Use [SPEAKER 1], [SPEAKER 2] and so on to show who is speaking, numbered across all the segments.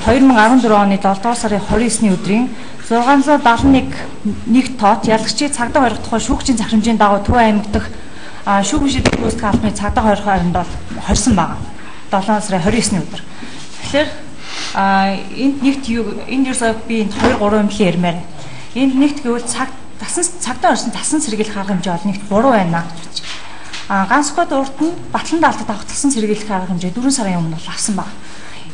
[SPEAKER 1] 2014 оны 7 дугаар сарын 29-ны өдрийн 671 тоот ялагчид цагдаа хорих тухай шүүгчийн захирамжийн дагуу Төв аймаг дахь шүүгэн шийдвэрлэх гүйцэтгэх албаны цагдаа хорих харинд бол хорьсон байгаа. 7 сарын 29-ны өдөр. Тэгэхээр энд нэгт энэ ерөөсөө би 2-3 юм л ярмаар. Энд нэгт гэвэл цагдаа хорьсон тасан сэргийлэх арга хэмжээ бол нэгт буруу байна гэж. Ганцхойд урд нь Батлан даалтад давталсан сэргийлэх арга хэмжээ 4 сарын өмнө бол авсан байна.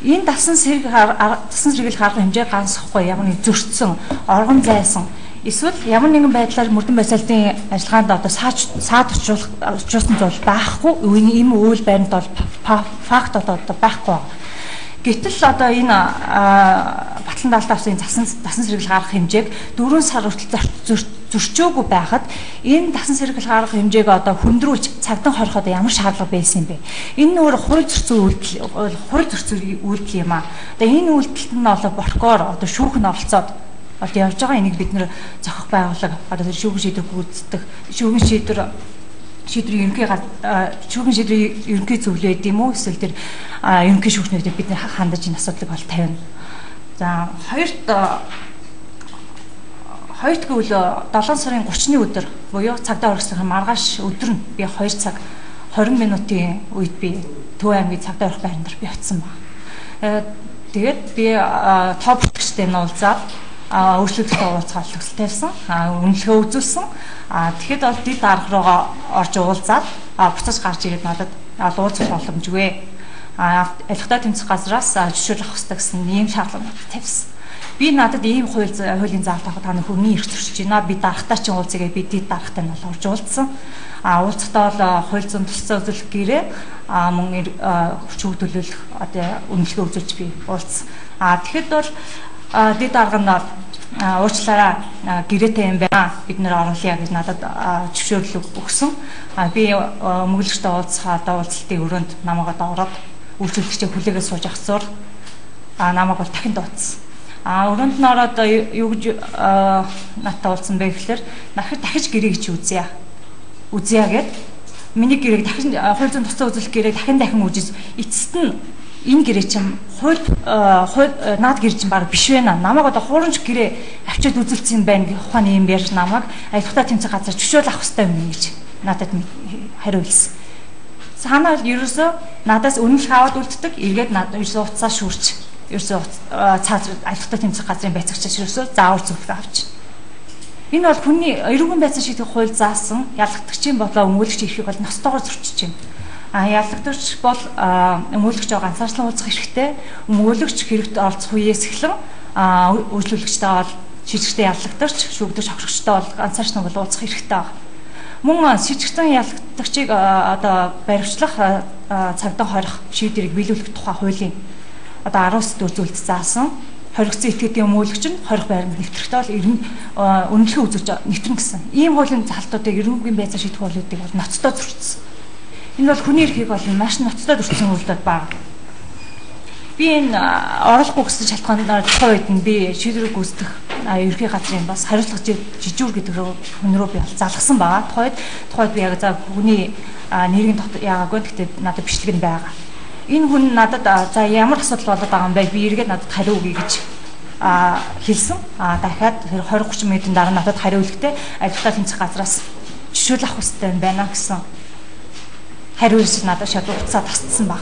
[SPEAKER 1] Энэ тасан сэргийлэх арга хэмжээ ганцхгүй ямар нэг зөрчсөн, оргон зайсан эсвэл ямар нэгэн байдлаар мөрдөн байцаалтын ажиллагаанд одоо саад очруулсан зүйл байхгүй. Ийм үйл байранд бол факт одоо байхгүй. Гэтэл одоо энэ Батлан даалтад авсан тасан сэргийлэх арга хэмжээг 4 сар хүртэл зөрчөөгүй байхад энэ тасан сэргийлэх арга хэмжээг одоо хөндрүүлж цагдаа хориход ямар шаардлага байсан юм бэ? Энэ нь өөр хууль зөрчил үйлдэл юм аа. Одоо энэ үйлдэлт нь бол боркоор одоо шүүх нь оролцоод одоо явж байгаа энийг бид нэр зохих байгууллага одоо шүүгэн шийдвэр гүйцэтгэх шүүгэн шийдвэрийн ерөнхий зөвлөл байд юм уу эсвэл тэр ерөнхий шүүгчнүүдэд бид хандаж энэ асуудлыг бол тавина. За хоёрт гэвэл 7 сарын 30-ны өдөр буюу цагдаа орохсны маргааш өдөр нь би 2 цаг 20 минутын үед би Төв аймгийн цагдаа орох байранд би очсон байна. Тэгээд би топ бүртгэгчтэй нь уулзаад өөрчлөлтөд уулзах төлөв тавьсан. Үнэлгээ үзүүлсэн. Тэгэхэд бол дид арга руугаа орж уулзаад буцаж гарч ирээд надад уулзах боломжгүй. Алхтаа тэмцэх газраас жишээл авах хэрэгтэй гэсэн ийм шаардлага тавьсан. Би надад ийм хуулийн заалт авах та хүний эрх зөрчиж байна. Би дарахтаа ч уулзъя би дид дарахтай нь бол орж уулзсан. Уулзахдаа бол хууль зүйн тусцаа үзүүлэх гэрээ мөн хүч төлөвлөх одоо үнэлгээ үзүүлж би уулзсан. Тэгэхэд бол дид арга нь уучлаарай гэрээтэй юм байна. Бид нэр оруулъя гэж надад зөвшөөрлөг өгсөн. Би өмгөлөгчтэй уулзалтын өрөөнд намайг ороод үйлчлэгчтэй хүлээгээ сууж ахсуур намайг бол дахин дуудсан. Өрөөнд нь ороод юу гэж надтай уулзсан бэ гэхээр дахиж гэрээг чи үзье гэд миний гэрээг дахин хууль зүйн тусцаа үзүүлэх гэрээг дахин үзэж эцэст нь энэ гэрээ чинь хууль наад гэрээ чинь баг биш байна. Намайг одоо хуурамч гэрээ авчиад үзүүлсэн байна гэх ухааны юм ярьж намайг аялалтаа тэмцэх газар зөвшөөрөл авах хэрэгтэй юм гэж надад хариу хэлсэн. Санаа бол ерөөсөө надаас үнэлэх аваад үлддэг. Эргээд надад ерөөсөө уцаа шүүрч ерөөсөө аялалтаа тэмцэх газрын байцаагчаас ерөөсөө заавар зөвлөгөө авч. Энэ бол хүний эрүүгийн байцаан шийдэх хууль заасан ялгагдагчийн болоо өмгөөлөгч эрхийг бол ностойгоор зөрчиж байна. Ялгагдагч бол өмгөөлөгчөө ганцаарчлан уулзах хэрэгтэй. Өмгөөлөгч хэрэгт оролцох үеэс эхлэн үйлчлүүлэгчтэй бол шижигчтэй ялгагдагч, шүүгдэгч хохирогчтой бол ганцаарчлан бол уулзах хэрэгтэй байна. Мөн шижигчтэй ялгагдагчийг одоо баривчлах цагдаа хорих шийдвэрийг биелүүлэх тухай хуулийн одоо 19-д зүйлд заасан. Хоригдсон этгээдийн өмгөөлөгч нь хорих байранд нэвтрэхдээ бол үнэлгээ үзүүлж нэвтрэн гэсэн. Ийм хуулийн залтуудыг эрүүгийн байцаан шийдэх хуулиудыг бол ноцтой зөрчсөн. Энэ бол хүний эрхийг бол маш ноцтой зөрчсөн үйлдэл баг. Би энэ оруулахгүй гэсэн шалтгаанаар тухайн үед нь би шийдвэрийг гүйцэтгэх ерөнхий газрын бас хариуцлага жижүүр гэдэг хүн рүү би залгасан байгаа. Тухайд би яг за хүний нэрийн яагаагүй гэхдээ надад бичлэг нь байгаа. Энэ хүн надад за ямар асуудал болоод байгаа юм бэ? Би эргээд надад хариу өгье гэж хэлсэн. Дахиад 20-30 минутын дараа надад хариу өгөхдөө аялалтаа тэмцэх газраас жишүүл авах хэрэгтэй юм байна гэсэн хариу ирж надад шууд уцаа тасцсан баг.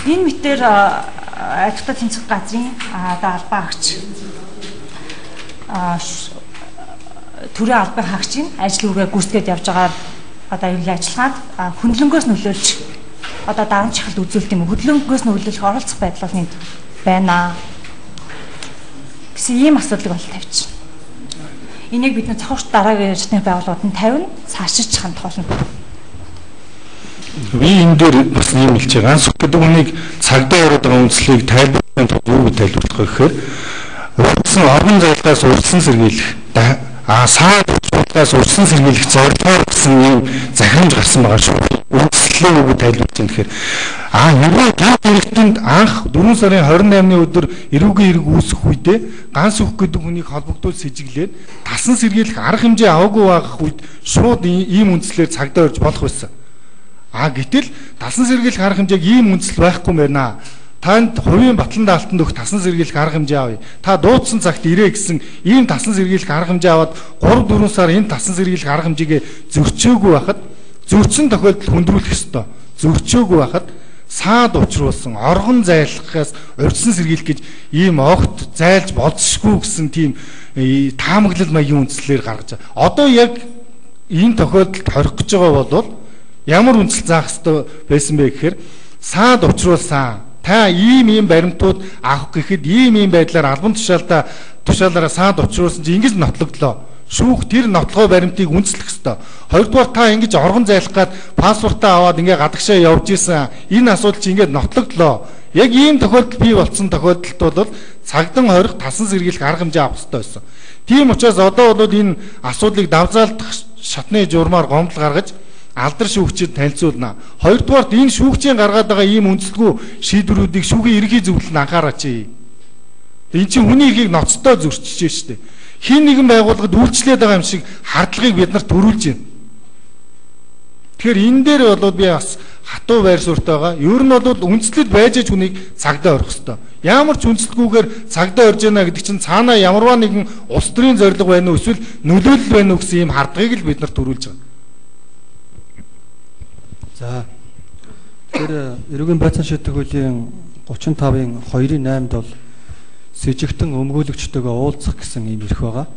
[SPEAKER 1] Энэ мэтэр аялалтаа тэмцэх газрын албан хаагч төрийн албан хаагчийн ажил үргээ гүйцэтгэж явж байгаа одоо аюулын ажиллагаанд хөндлөнгөөс нөлөөлж одоо дарамт чахалт үзүүлэлт юм. Хөдөлгөөнөөс нөлөөлөх оролцох байдал бол нэг байна гэсэн ийм асуудлыг бол тавьчих. Энийг бид зохиогч дараагийн шатны байгууллагууд нь тавина, цаашиж хандах болно.
[SPEAKER 2] Би энэ дээр бас юм хэлж байгаа. Ганц гэдэг үнийг цагдаа ороод байгаа үндслийг тайлбарлахын тулд юу гэж тайлбарлах вэ гэхээр урдсан орон зайлгаас урдсан сэргийлэх саад урдгаас урдсан сэргийлэх зорилгоор гэсэн юм захирамж гарсан байгаа шүү. Үндслээ юу гэж тайлбарлаж байна гэхээр нөгөө гал хэрэгтэнд анх 4 сарын 28-ны өдөр эрүүгийн хэрэг үүсэх үедээ ганц өгөх гэдэг хүнийг холбогдуулж сэжиглээд тасан сэргийлэх арга хэмжээ аваагүй байх үед шууд ийм үндслээр цагдаа орж болох байсан. Гэтэл талсан сэргийлэх арга хэмжээг ийм үндэслэл байхгүй байна. Танд хувийн батлан даалтанд өгөх тасан сэргийлэх арга хэмжээ авъя. Та дуудсан цагт ирээ гэсэн ийм тасан сэргийлэх арга хэмжээ аваад 3-4 сар энэ тасан сэргийлэх арга хэмжээгээ зөрчөөгүй байхад зөрчсөн тохиолдолд хүндрүүлэх ёстой. Зөрчөөгүй байхад саад учруулсан оргон зайлахаас урьдчилан сэргийлэх гэж ийм огт зайлж болзошгүй гэсэн тийм таамаглал маягийн үндслээр гаргаж байгаа. Одоо яг энэ тохиолдолд хорих гэж байгаа бол ямар үндсэл заах ёстой байсан бэ гэхээр саад учруулсан та ийм баримтууд авах гэхэд ийм байдлаар албан тушаалаараа саад учруулсан чи ингэж нотлогдлоо. Шүүх тэр нотлогоо баримтыг үндэслэх ёстой. Хоёрдугаар та ингэж оргон зайлах гад паспортаа аваад ингээ гадагшаа явж исэн энэ асуудал чи ингээ нотлогдлоо. Яг ийм тохиолдол бий болсон тохиолдолд бол цагдан хорих тасан сэргийлэх арга хэмжээ авах ёстой байсан. Тийм учраас одоо бол энэ асуудлыг давзаалдах шатны журмаар гомдол гаргаж алдар шүүгчид танилцуулна. Хоёрдугаарт энэ шүүгчийн гаргаад байгаа ийм үндэслэгүй шийдвэрүүдийг шүүхийн ерөнхий зөвлөлд анхаараач. Энэ чинь хүний эрхийг ноцтой зөрчиж штэ. Хин нэгэн байгууллагад үйлчлээд байгаа юм шиг хардлагыг бид нарт төрүүлж байна. Тэгэхээр энэ дээр бол би бас хатуу байр суурьтай байгаа. Ер нь бол үндслэд байж аж хүнийг цагдаа орох хэвээр. Ямар ч үндслэггүйгээр цагдаа орж яана гэдэг чинь цаанаа ямарваа нэгэн улс төрийн зорилго байна уу эсвэл нөлөөлөл байна уу гэсэн ийм хардлагыг л бид нарт төрүүлж байгаа.
[SPEAKER 3] За. Тэр эрүүгийн байцаан шийдэх хуулийн 35-ын 2-8-д бол с жигтэн өмгөөлөгчтэйгээ уулзах гэсэн ийм эрх байгаа.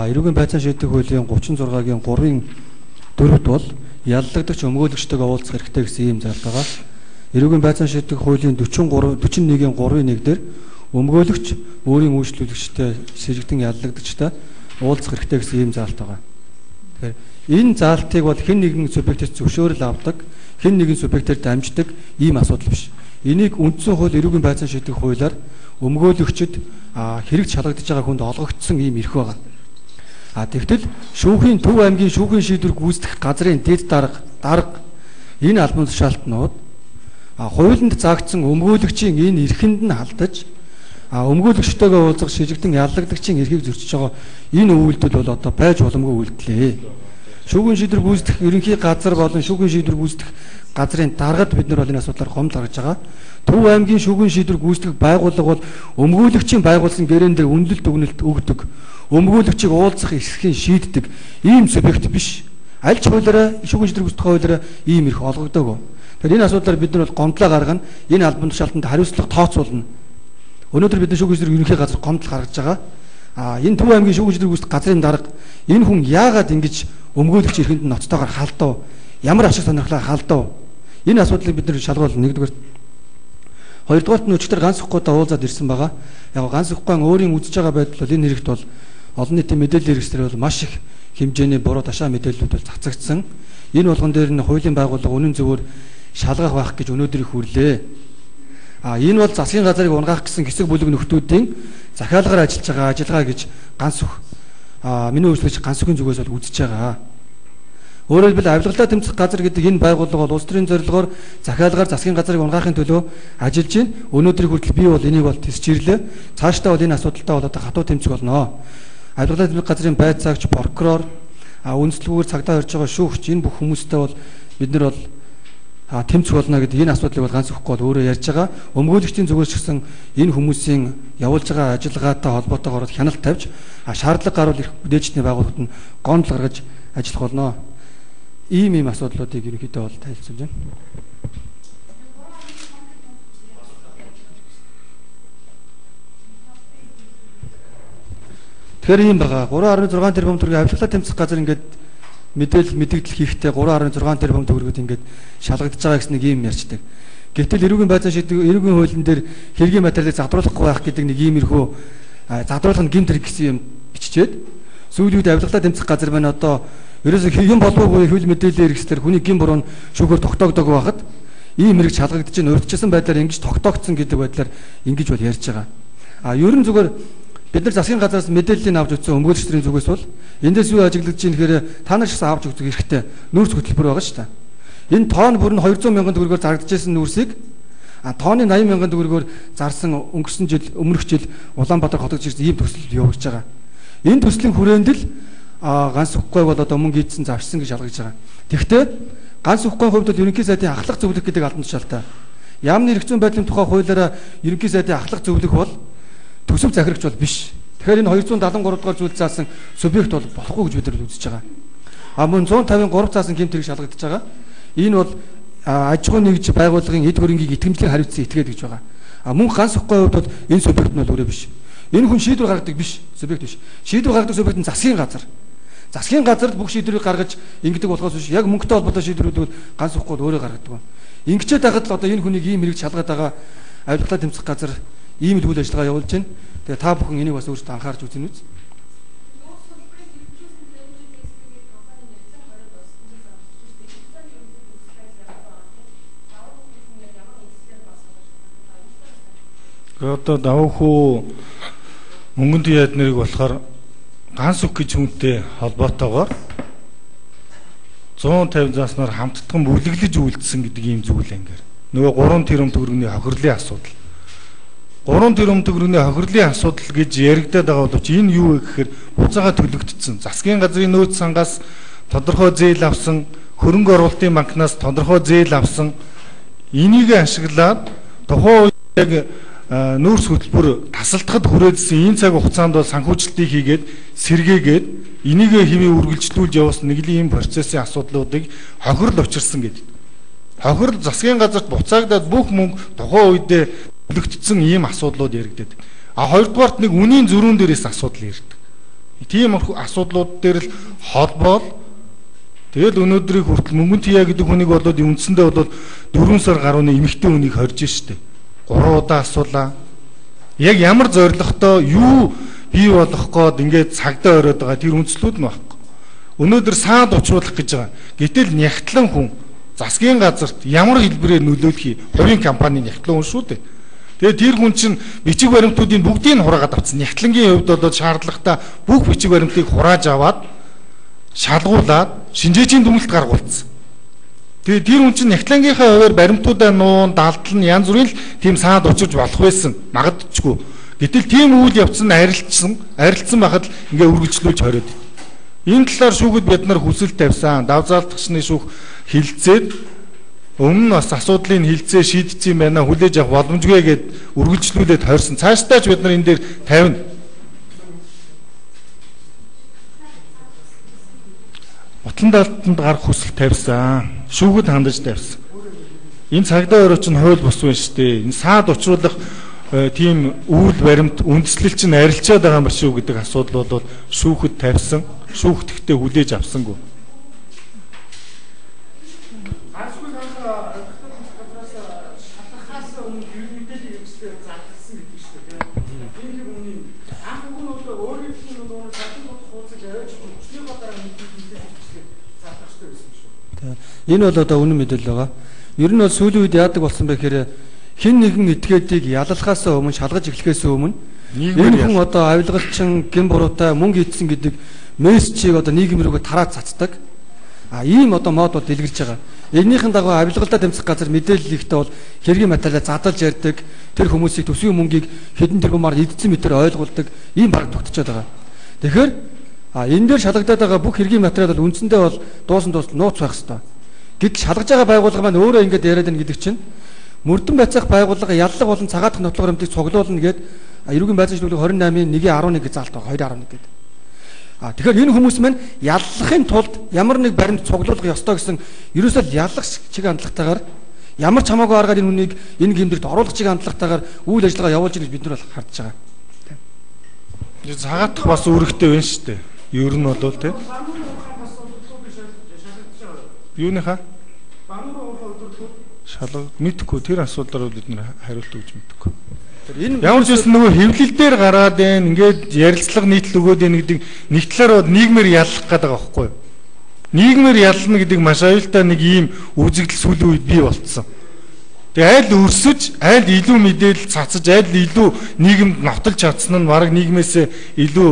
[SPEAKER 3] Эрүүгийн байцаан шийдэх хуулийн 36-гийн 3-ын 4-д бол яллагдагч өмгөөлөгчтэйгээ уулзах эрхтэй гэсэн ийм зайлт байгаа. Эрүүгийн байцаан шийдэх хуулийн 41-ийн 3-ын 1 дээр өмгөөлөгч өөрийн үйлчлүүлэгчтэй с жигтэн яллагдагчтай уулзах эрхтэй гэсэн ийм зайлт байгаа. Тэгэхээр энэ заалтыг бол хэн нэгэн субъектээс зөвшөөрөл авдаг, хэн нэгэн субъектээр дамждаг ийм асуудал биш. Энийг үндсэн хууль эрүүгийн байцаан шийдэх хуулиар өмгөөлөгчд хэрэгж шалгагдж байгаа хүнд олгогдсон ийм эрх байгаа. Тэгтэл шүүхийн Төв аймгийн шүүхийн шийдвэр гүйцэтгэх газрын дэд дарга энэ албан тушаалтнууд хуулинд заагдсан өмгөөлөгчийн энэ эрхэнд нь халдаж өмгөөлөгчтэйгээ уулзах шижигдэн яллагдагчийн эрхийг зөрчиж байгаа энэ үйлдэл бол одоо байж боломгүй үйлдэл. Шүүхийн шийдвэр гүйцэтгэх ерөнхий газар болон шүүхийн шийдвэр гүйцэтгэх газрын даргад бид нар бол энэ асуудлаар гомдол гаргаж байгаа. Төв аймгийн шүүхийн шийдвэр гүйцэтгэх байгууллага бол өмгөөлөгчийн байгуулсан гэрээн дээр үнэлэлт өгнөлт өгдөг. Өмгөөлөгчийг уулзах эрхийг шийддэг ийм субъект биш. Аль ч хуулиараа шүүхийн шийдвэр гүйцэтгэх хуулиараа ийм эрх олгогдоогүй. Тэгэхээр энэ асуудлаар бид нар бол гомдлоо гаргана. Энэ албан тушаалтанд хариуцлага тооцоолно. Өнөөдөр бид нар шүүхийн шийдвэр ерөнхий газар гомдол гаргаж байгаа. Энэ Төв аймгийн шүүхийн шийдвэр гүйцэтгэх газрын дарга энэ хүн яагаад ингэж өмгөөлөгч эрхэнд ноцтойгоор халдав? Ямар ашиг сонирхлоо халдав? Энэ асуудлыг бид нар шалгуулна. Нэгдүгээр. Хоёрдугаарт нь өчигдөр ганц ухгуудаа уулзаад ирсэн байгаа. Яг ганц ухгаан өөрийн үзэж байгаа байдал бол энэ хэрэгт бол олон нийтийн мэдээллийн хэрэгслэр бол маш их хэмжээний буруу ташаа мэдээллүүд бол цацагдсан. Энэ болгон дээр нь хуулийн байгууллага үнэн зөвөөр шалгах байх гэж өнөөдөр их хүрлээ. Энэ бол засгийн газрыг унгаах гэсэн хэсэг бүлэг нөхдүүдийн захиалгаар ажиллаж байгаа ажиллагаа гэж ганц ух миний үйлчлэгч ганц үгийн зүгээс бол үзэж байгаа. Өөрөөр хэлбэл авилгалаа тэмцэх газар гэдэг энэ байгууллага бол улс төрийн зорилгоор захиалгаар засгийн газрыг унгаахын төлөө ажиллаж байна. Өнөөдрийг хүртэл би бол энийг бол тисч ирлээ. Цаашдаа бол энэ асуудалтай бол одоо хатуу тэмцэх болно. Авилгалаа тэмцэх газрын байцаагч, прокурор, үндэслэлгүйгээр цагдаа орж байгаа шүүгч энэ бүх хүмүүстэй бол бид нар бол тэмцэх болно гэдэг энэ асуудлыг бол ганц өгөхгүй бол өөрөө ярьж байгаа. Өмгөөлөгчдийн зүгээс ч гэсэн энэ хүмүүсийн явуулж байгаа ажиллагаатай холбоотойгоор хяналт тавьж шаардлага гарвал их мэдээчдийн байгууллагад нь гомдол гаргаж ажиллах болно. Ийм асуудлуудыг ерөнхийдөө бол танилцуулж байна. Тэгэхээр ийм байгаа. 3.6 тэрбум төгрөгийн авилгалаа тэмцэх газар ингээд мэдээлэл хийхдээ 3.6 тэрбум төгрөгөд ингээд шалгагдж байгаа гэсэн нэг ийм ярьцдаг. Гэтэл эрүүгийн байцаан шийдэх эрүүгийн хуулийн дээр хэргийн материалыг задруулахгүй байх гэдэг нэг иймэрхүү задруулах нь гэмт хэрэг гэсэн юм биччихэд сүүлийн үед авилгалаа тэмцэх газар байна одоо ерөөсөө хэм болоогүй хөл мэдээллийн хэрэгслэр хүний гин буруу шүүгээр тогтоогдог байхад ийм хэрэг шалгагдаж байна урьдчилсан байдлаар ингэж тогтоогдсон гэдэг байдлаар ингэж бол ярьж байгаа. Ерөн зүгээр бид нар засгийн газраас мэдээллийг авч өгсөн өмгөөлөгчдийн зүгээс бол эндээс юу ажиглаж чинь гэхээр та нар ч авч өгөх хэрэгтэй нөөц хөтөлбөр байгаа шүү дээ. Энэ тоон бүр нь 200 мянган төгрөгөөр зарагдчихсан нүүрсийг тооны 80 мянган төгрөгөөр зарсан өнгөрсөн жил өмнөх жил Улаанбаатар хотод ирсэн ийм төсөл явуулж байгаа. Энэ төслийн хүрээнд л ганц ухгой бол одоо мөнгө ийдсэн завшсан гэж шалгаж байгаа. Тэгэхдээ ганц ухгойн хувьд бол ерөнхий сайдын ахлах зөвлөх гэдэг албан тушаалтай. Яамны эрх зүйн байдлын тухай хуулиараа ерөнхий сайдын ахлах зөвлөх бол төсөв захирагч бол биш. Тэгэхээр энэ 273 дугаар зүйл заасан субъект бол болохгүй гэж бид нар үзэж байгаа. Мөн 153 заасан гэмт хэрэг шалгагдаж байгаа. Энэ бол аж ахуйн нэгж байгууллагын эд хөрөнгийг итгэмжлэн хариуцсан этгээд гэж байгаа. Мөн ганц ихгүй хувьд бол энэ субъект нь бол өөрөө биш. Энэ хүн шийдвэр гаргадаг биш, субъект биш. Шийдвэр гаргадаг субъект нь засгийн газар. Засгийн газарт бүх шийдвэрийг гаргаж ингэдэг болохоос биш. Яг мөнгөтэй холбоотой шийдвэрүүд ганц ихгүй өөрөө гаргадаг. Ингэчээд байхад л одоо энэ хүнийг ийм хэрэгж шалгаад байгаа авилгалаа тэмцэх газар ийм л үйл ажиллагаа явуулж байна. Тэгээ та бүхэн энийг бас өөрсдөө анхаарч үзэн үз.
[SPEAKER 2] Одоо давхуу мөнгөнд яад нэрийг болохоор ганц үг гэж хүнтэй холбоотойгоор 150 зааснаар хамтдхан бүлэглэж үйлдсэн гэдэг ийм зүйл ангир. Нөгөө 3 тэрбум төгрөгийн хохирлын асуудал. 3 тэрбум төгрөгийн хохирлын асуудал гэж яригадаад байгаа боловч энэ юу вэ гэхээр буцаага төлөгдсөн. Засгийн газрын нөөц сангаас тодорхой зээл авсан, хөрөнгө оруулалтын банкнаас тодорхой зээл авсан. Энийг ашиглаад тухайн яг нүүрс хөтөлбөр тасалдахад хүрээдсэн энэ цаг хугацаанд бол санхүүжилтийг хийгээд сэргээгээд энийг хэвээ үргэлжлүүлж явуулсан нэглийн энэ процессын асуудлуудыг хохирол учирсан гэдэг. Хохирол засгийн газарт буцаагдаад бүх мөнгө тухайн үедээ төлөгдсөн ийм асуудлууд яригддаг. Хоёрдугаарт нэг үнийн зөрүүн дээрээс асуудал ирдэг. Тийм асуудлууд дээр л холбоол тэгэл өнөөдрийг хүртэл мөнгөн тяа гэдэг хүнийг болоод үндсэндээ болоод 4 сар гаруйны эмэгтэй хүнийг хорж штэ. 3 удаа асуулаа. Яг ямар зорилготой юу бий болох гээд ингээд цагдаа ороод байгаа тэр үндслүүд нь багхгүй. Өнөөдөр саад учруулах гэж байгаа. Гэтэл нягтлан хүн засгийн газарт ямар хэлбэрээр нөлөөлөхий хувийн компанийн нягтлан хүн шүү дээ. Тэгээд тэр хүн чинь бичиг баримтуудын бүгдийг нь хураагаад авсан. Нягтлангийн хувьд бол шаардлагатай бүх бичиг баримтыг хурааж аваад шалгуулад шинжээчийн дүгнэлт гаргуулсан. Тэгээд тэр хүн чинь нягтлангийнхаа хувьар баримтуудаа нуун далдал нь янз бүрийн тийм саад учирж болох байсан. Магадчгүй. Гэтэл тийм үйл явц нь арилцсан байхад ингээ үргэлжлүүлж хориод. Энэ талаар шүүхэд бид нар хүсэл тавьсан. Давзаалтагчны шүүх хилцээд өмнө бас асуудлыг хилцээ шийдсэн юм байна. Хүлээж авах боломжгүй гэд үргэлжлүүлээд хорьсон. Цаашдаа ч бид нар энэ дээр тавина. Утлан даалтанд гарах хүсэл тавьсан. Шүүхэд хандаж тавьсан. Энэ цагдаа орой чинь хууль бус байна шүү дээ. Энэ саад учруулах тийм үйл баримт үндслэл чинь арилчаад байгаа юм шүү гэдэг асуудал бол шүүхэд тавьсан. Шүүхтгтээ хүлээж авсангүй.
[SPEAKER 3] Энэ бол одоо үнэн мэдээлэл байгаа. Ер нь бол сүүлийн үед яадаг болсон бэ гэхээр хэн нэгэн этгээдийг ялалхаас өмнө шалгаж эхлэхээс өмнө энэ хүн одоо авилгалчин гин буруутай мөнгө ийдсэн гэдэг мессежийг одоо нийгэм рүүгээ тараад цацдаг. Ийм одоо мод бол дэлгэрч байгаа. Энийхэн дагуу авилгалдаа тэмцэх газар мэдээлэл ихтэй бол хэргийн материалаа задалж ярьдаг. Тэр хүмүүсийг төсвийн мөнгийг хэдэн тэрбумаар эдцэн мэтэр ойлгуулдаг. Ийм баг тогтчиход байгаа. Тэгэхээр энэ дээр шалгагдаад байгаа бүх хэргийн материал бол үндсэндээ бол дуусан нууц байх хэрэгтэй. Гэтэл шалгаж байгаа байгууллага маань өөрөө ингэж яриад байна гэдэг чинь мөрдөн байцаах байгууллага яллага болон цагаатах нотлох баримтыг цуглуулна гэд эрүүгийн байцааны шийдвэрлэл 28-ийн 1-11 гэж заалт байгаа 2-11 гэдэг. Тэгэхээр энэ хүмүүс маань яллахын тулд ямар нэг баримт цуглуулах ёстой гэсэн ерөөсөө яллах чиг хандлагатайгаар ямар ч хамаагүй аргаар энэ хүнийг энэ гэмдэрт оруулах чиг хандлагатайгаар үйл ажиллагаа явуулж байгаа гэж бид нар бол хардж байгаа.
[SPEAKER 2] Цагаатах бас үүрэгтэй байна шүү дээ. Ер нь бол тийм. Юуныхаа? Шалгах мэдхгүй тэр асуудлаар бид нэр хариулт өгч мэдхгүй. Ямар ч үсэн нөгөө хэвлэл дээр гараад байна. Ингээд ярилцлага нийтлэл өгөөд байна гэдэг нэг талаар бол нийгмээр яллах гэдэг байгаа байхгүй юу? Нийгмээр яллна гэдэг маш аюултай нэг ийм үзэгдэл сүүлийн үед бий болцсон. Тэгээ айл өрсөж, айл илүү мэдээлэл цацаж, айл илүү нийгэмд нотолж чадсан нь бараг нийгмээс илүү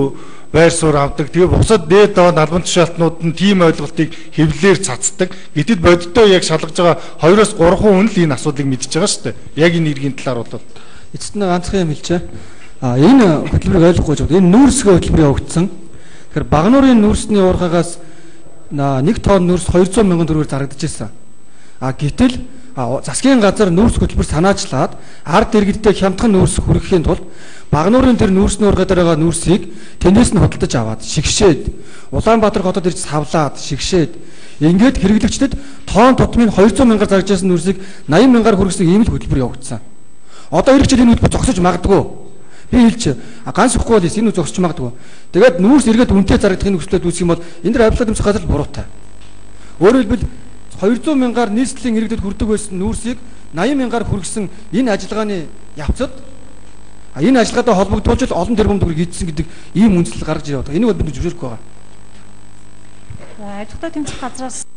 [SPEAKER 2] байр суурь авдаг. Тэгээ бусад дээд доод албан тушаалтнууд нь тийм ойлголтыг хэвлэлээр цацдаг. Гэтэл бодиттой яг шалгаж байгаа 2-3 хүн л энэ асуудлыг мэдчихэж байгаа шүү дээ. Яг энэ иргэн талаар бол
[SPEAKER 3] эцэст нь ганцхан юм хэлчихэ. Энэ хөтөлбөрийг ойлгохгүй жоо. Энэ нүүрсгээ хөтөлбөр явагдсан. Тэгэхээр Багнуурын нүүрсний уурхаагаас 1 тонн нүүрс 200 мянган төгрөгөөр зарагдаж ирсэн. Гэтэл засгийн газар нүүрс хөтөлбөр санаачлаад ард иргэдтэй хямдхан нүүрс хүргэхийн тулд Багнуурын тэр нүүрс нуургадараа нүүрсийг тэндээс нь худалдаж аваад шигшээд Улаанбаатар хотод ирж савлаад шигшээд ингээд хэрэглэгчдэд тоон тутмын 200 мянгаар зарж байсан нүүрсийг 80 мянгаар хүргэсэн ийм л хөтөлбөр явагдсан. Одоо ирэх жил энэ хөтөлбөр зогсож магадгүй. Би хэлж ганц ихгүй бол энэ зогсож магадгүй. Тэгээд нүүрс эргээд үнэтэй зарагдахын нөхцөлөд үүсэх юм бол энэ дэр авилгын тэмцэх газар буруутай. Өөрөөр хэлбэл 200 мянгаар нийслэлийн иргэдэд хүрдэг байсан нүүрсийг 80 мянгаар хүргэсэн энэ ажиллагааны явцад энэ ажиллагаатай холбогдуулж олон тэрбум төгрөг хийдсэн гэдэг ийм үндслэл гаргаж ирээд байгаа. Энийг бол бид зөвшөөрөхгүй байгаа.
[SPEAKER 1] Ажилтны тэмцэх газраас